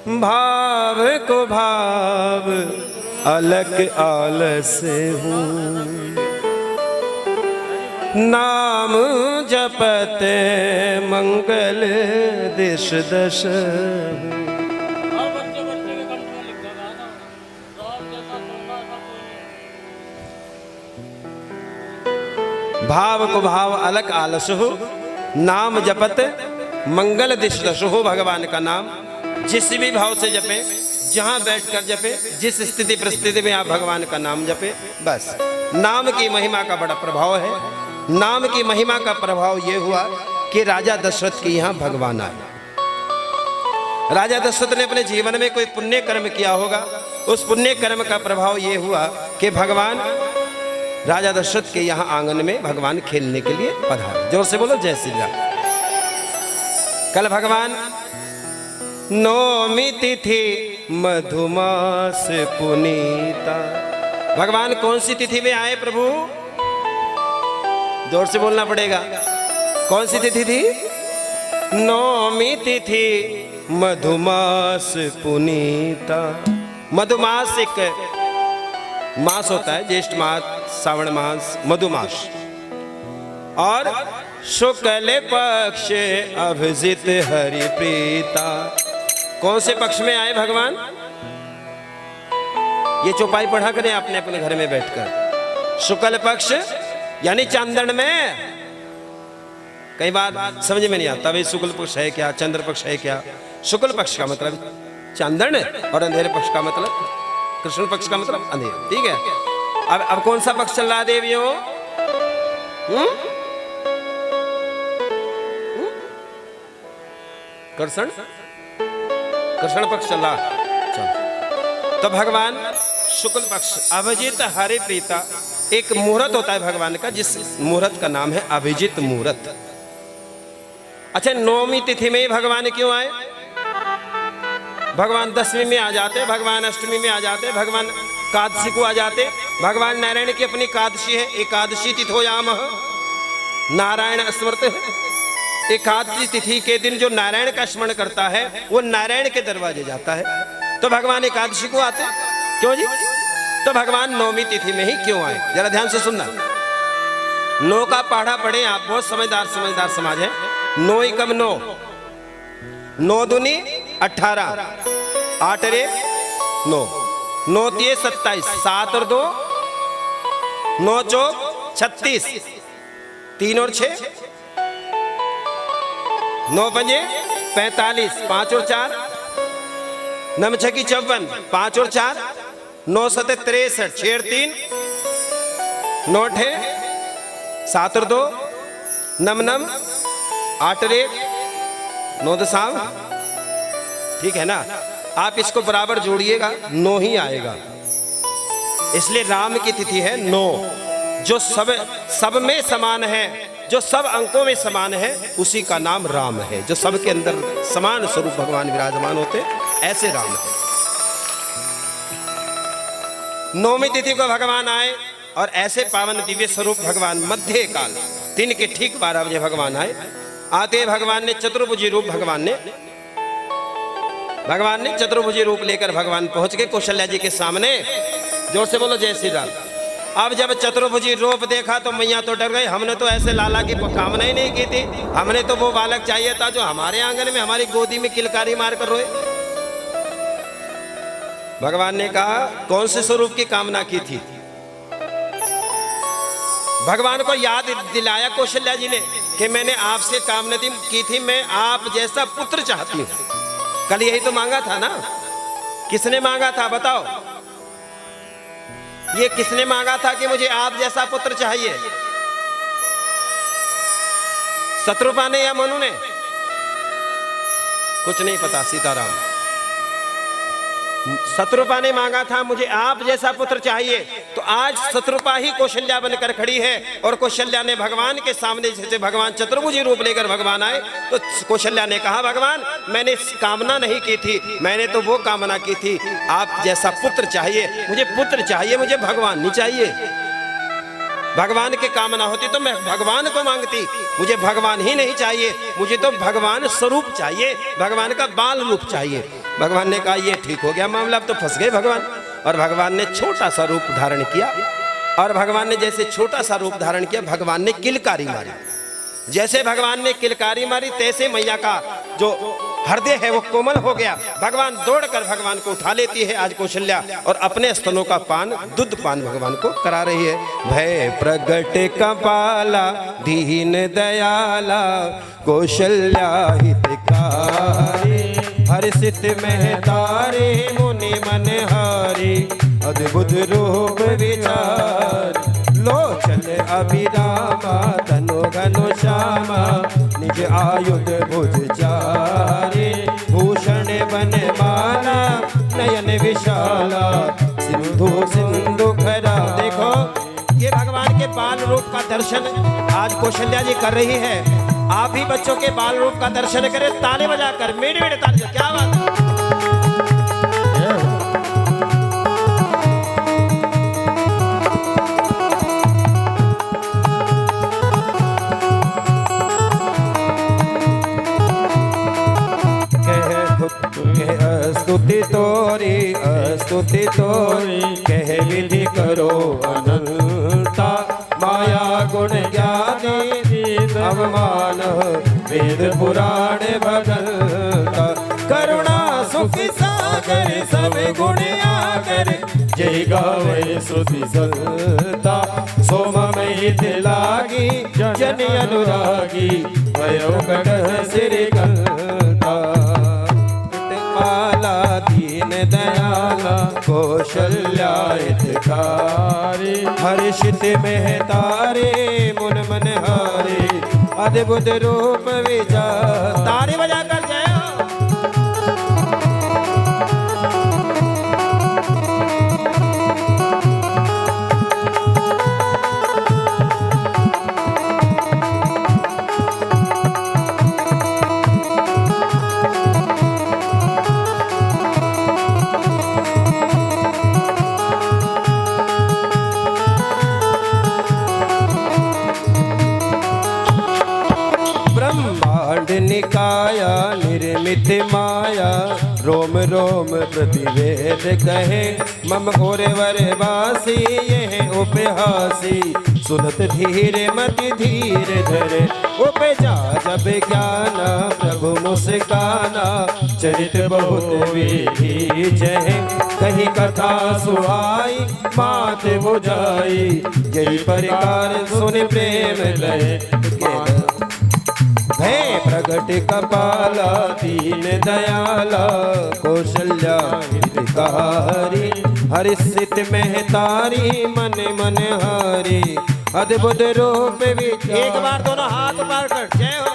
भाव को भाव अलग आलस हूँ, नाम जपते मंगल दिश दश। भाव को भाव अलग आलस हो, नाम जपत मंगल दिश दश हो। भगवान का नाम जिस भी भाव से जपे, जहां बैठकर जपे, जिस स्थिति परिस्थिति में आप भगवान का नाम जपे, बस। नाम की महिमा का बड़ा प्रभाव है। नाम की महिमा का प्रभाव यह हुआ कि राजा दशरथ के यहां भगवान आए। राजा दशरथ ने अपने जीवन में कोई पुण्य कर्म किया होगा, उस पुण्य कर्म का प्रभाव यह हुआ कि भगवान राजा दशरथ के यहां आंगन में भगवान खेलने के लिए पधारे। जोर से बोलो जय श्री राम। कल भगवान नौमी तिथि मधुमास पुनीता। भगवान कौन सी तिथि में आए प्रभु? जोर से बोलना पड़ेगा। कौन सी तिथि थी? नौमी तिथि मधुमास पुनीता। मधुमास एक मास होता है, ज्येष्ठ मास, श्रावण मास, मधुमास। और शुक्ल पक्ष अभिजित हरि प्रीता। कौन से पक्ष में आए भगवान? ये चौपाई पढ़ा करें आपने अपने घर में बैठकर। शुक्ल पक्ष यानी चांदन में। कई बार समझ में नहीं आता भाई शुक्ल पक्ष है क्या, चंद्र पक्ष है क्या। शुक्ल पक्ष का मतलब चांदन और अंधेरे पक्ष का मतलब कृष्ण पक्ष का मतलब अंधेरा। ठीक है। अब कौन सा पक्ष चल रहा है देवियों? कृष्ण पक्ष चल रहा। चलो, तो भगवान शुक्ल पक्ष अभिजित हरि प्रीता। एक मुहूर्त होता है भगवान का, जिस मुहूर्त का नाम है अभिजित मुहूर्त। अच्छा, नौमी तिथि में भगवान क्यों आए? भगवान दसवीं में आ जाते, भगवान अष्टमी में आ जाते, भगवान एकादशी को आ जाते। भगवान नारायण की अपनी एकादशी है, एकादशी तिथोयाम नारायण स्मृत। एकादशी तिथि के दिन जो नारायण का स्मरण करता है वो नारायण के दरवाजे जाता है। तो भगवान एकादशी को आते क्यों जी? तो भगवान नौमी तिथि में ही क्यों आए? जरा ध्यान से सुनना। नो का पढ़ा पढ़े आप, बहुत समझदार समाज है। नो एकम नो, नौ दुनी 18, 8 रे 9, 9 तिये 27, 7 और 2 9 चौक 36, 3 और 6 9 पंजे 45, 5 और 4 9 छकी 54, 5 और 4 9 सते 63, 6 और 3 9 ठे 7 और 2 नम 8 रे 9 दसाव। ठीक है ना? आप इसको बराबर जोड़िएगा, 9 ही आएगा। इसलिए राम की तिथि है 9, जो सब में समान है, जो सब अंकों में समान है, उसी का नाम राम है। जो सबके अंदर समान स्वरूप भगवान विराजमान होते, ऐसे राम है। नौमी तिथि को भगवान आए और ऐसे पावन दिव्य स्वरूप भगवान मध्य काल दिन के ठीक 12 बजे भगवान आए। आते भगवान ने चतुर्भुजी रूप भगवान ने चतुर्भुजी रूप लेकर भगवान पहुंच गए कौशल्या जी के सामने। जोर से बोलो जय श्री राम। अब जब चतुर्भुजी रूप देखा तो मैया तो डर गई। हमने तो ऐसे लाला की कामना ही नहीं की थी। हमने तो वो बालक चाहिए था जो हमारे आंगन में हमारी गोदी में किलकारी मार कर रोए। भगवान ने कहा कौन से स्वरूप की कामना की थी? भगवान को याद दिलाया कौशल्या जी ने कि मैंने आपसे कामना की थी, मैं आप जैसा पुत्र चाहती हूं। कल यही तो मांगा था ना? किसने मांगा था बताओ? ये किसने मांगा था कि मुझे आप जैसा पुत्र चाहिए? शत्रुपा ने या मनु ने? कुछ नहीं पता। सीताराम। शत्रुपा ने मांगा था मुझे आप जैसा पुत्र चाहिए। तो आज शत्रुपा ही कौशल्या बनकर खड़ी है और कौशल्या ने भगवान के सामने, जैसे भगवान चतुर्भुजी रूप लेकर भगवान आए तो कौशल्या ने कहा भगवान मैंने कामना नहीं की थी, मैंने तो वो कामना की थी आप जैसा पुत्र चाहिए। मुझे पुत्र चाहिए, मुझे भगवान नहीं चाहिए। भगवान की कामना होती तो मैं भगवान को मांगती। मुझे भगवान ही नहीं चाहिए, मुझे तो भगवान स्वरूप चाहिए, भगवान का बाल रूप चाहिए। भगवान ने कहा ये ठीक हो गया मामला, अब तो फंस गए भगवान। और भगवान ने छोटा सा रूप धारण किया, और भगवान ने जैसे छोटा सा रूप धारण किया, भगवान ने किलकारी मारी। जैसे भगवान ने किलकारी मारी तैसे मैया का जो हृदय है वो कोमल हो गया। भगवान दौड़कर भगवान को उठा लेती है आज कौशल्या, और अपने स्तनों का पान, दूध पान भगवान को करा रही है। भय प्रगट कपाला दीन दयाला कौशल्या हितकारी, हर्षित महतारे मुनि मन हारी, अद्भुत रूप विचार, लोचन अभिरामा तनु घनु श्यामा, निज आयुध भुज चारे, भूषण बन माला नयन विशाला, सिंधु सिंधु खरा। देखो ये भगवान के बाल रूप का दर्शन आज कौशल्या जी कर रही है। आप भी बच्चों के बाल रूप का दर्शन करें ताली बजाकर, मेरे मेरे ताली। क्या बात है। स्तुति तोरी स्तुति तोरी, कह विधि करो अनंता, माया गुण ज्ञानी अवमान, वेद पुराण भगंता, करुणा सुख सागर सब गुण आगर, जय गावे श्रुति संता, सोम महित लागी जन अनुरागी, भयो कटह सिर कंता, माला दीन दयाला कौशल्या हितकारी, हर्षित महतारे मुन मन हारे, अद्भुत रूप विचार। ताली बजाकर जय हो। निकाया निर्मित माया, रोम रोम प्रतिवेद कहे, मम घोर वर वासी यह उपहासी, सुनत धीरे मति धीर धरे, उपजा जब ज्ञान प्रभु मुस्काना, चरित बहुत विधि जय, कही कथा सुहाई मात बुझाई, यही प्रकार सुन प्रेम लय, भय प्रगट कपाला दीन दयाला कौशल्या हितकारी, हर्षित महतारी मन मन हारी, अद्भुत रूप विचार। एक बार दोनों हाथ मारकर जय हो।